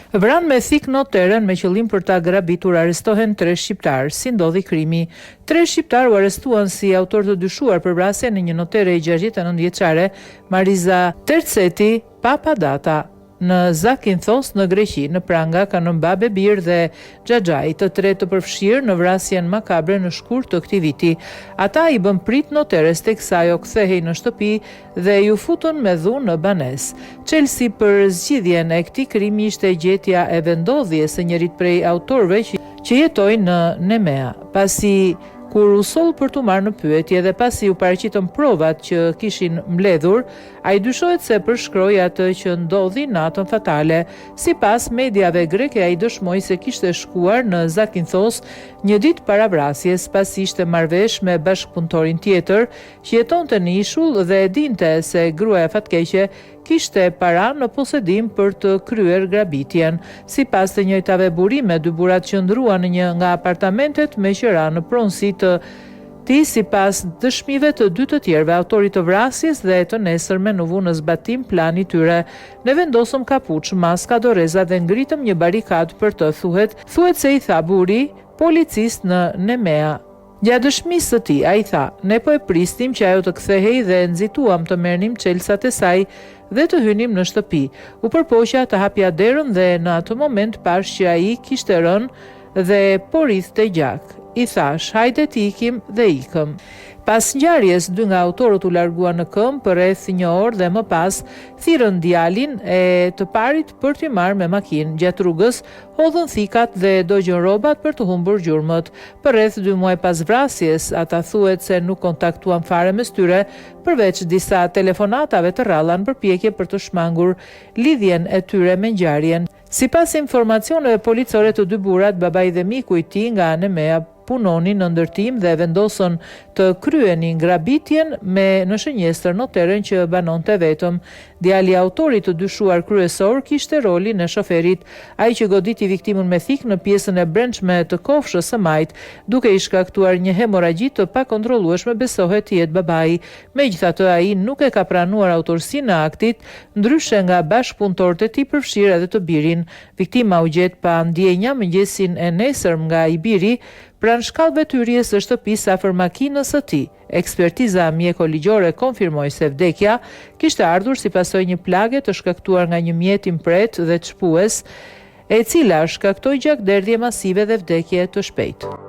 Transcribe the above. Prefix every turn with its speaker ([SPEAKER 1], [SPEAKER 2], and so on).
[SPEAKER 1] Vranë me thik noteren me qëllim për ta grabitur arrestohen 3 shqiptarë. Si ndodhi krimi? 3 shqiptarë u arrestuan si autor të dyshuar për vrasjen e një notere e 69 vjeçare, Mariza Terceti Papadata, në Zakinthos në Greqi. Në pranga kanë Mbabe Bir dhe Xhaxhai, të tre të përfshirë në vrasjen makabre në shkurt të këtij viti. Ata i bën prit noteres teksa ajo kthehej në shtëpi dhe ju futën me dhunë në banes. Çelësi për zgjidhjen e këtij krimi ishte gjetja e vendodhjes së njërit prej autorëve që jetojnë në Nemea, pasi kur u soll për t'u marrë në pyetje dhe pasi u paraqitën provat që kishin mbledhur, ai dyshohet se përshkroi atë që ndodhi natën fatale. Sipas mediave greke, ai dëshmoi se kishte shkuar në Zakinthos një ditë para vrasjes, pasi ishte marrëvesh me bashkëpunëtorin tjetër që jetonte në ishull dhe e dinte se gruaja fatkeqe kishte para në posedim për të kryer grabitjen. Sipas të njëjtave burime, dy burrat qëndruan në një nga apartamentet me qira në pronësi të tij. Sipas dëshmive të dy të tjerëve, autorit të vrasjes dhe të nesërme në vu në zbatim planit tyre. Ne vendosëm kapuç, maska, doreza dhe ngritëm një barikadë për të, thuhet se i tha buri policist në Nemea. Gjatë dëshmisë së tij, ai tha: "Ne po e pristim që ajo të kthehej dhe nxituam të merrnim çelësat e saj dhe të hynim në shtëpi. U përpoqja të hapja derën dhe në atë moment pash që ai kishte rënë dhe po rrithte gjak. I thash: hajde t'i ikim dhe ikëm." Pas ngjarjes, dy nga autorët u larguan në këmbë për rreth një orë dhe më pas thirrën djalin e të parit për t'i marrë me makinë. Gjatë rrugës hodhën thikat dhe dogjën rrobat për të humbur gjurmët. Për rreth 2 muaj pas vrasjes, ata thuhet se nuk kontaktuan fare mes tyre, përveç disa telefonatave të rralla në përpjekje për të shmangur lidhjen e tyre me ngjarjen. Sipas informacioneve policore, të dy burrat, babai dhe miku i tij nga Nemea, punonin në ndërtim dhe vendosën të kryenin grabitjen me në shënjestër noteren që banonte vetëm. Djali i autorit të dyshuar kryesor kishte rolin e shoferit, ai që goditi viktimën me thik në pjesën e brendshme të kofshës së majt, duke i shkaktuar një hemoragji të pakontrollueshme, besohet të jetë babai. Megjithatë, ai nuk e ka pranuar autorsinë e aktit, ndryshe nga bashkëpunëtorët e tij, përfshirë edhe të birin. Viktima u gjet pa ndjenja mëngjesin e nesërm nga i biri pranë shkallëve të hyrjes së shtëpisë afër makinës së tij. Ekspertiza mjekoligjore konfirmoi se vdekja kishte ardhur si pasojë një plage të shkaktuar nga një mjet impret dhe çpues, e cila shkaktoi gjakderdhje masive dhe vdekje të shpejtë.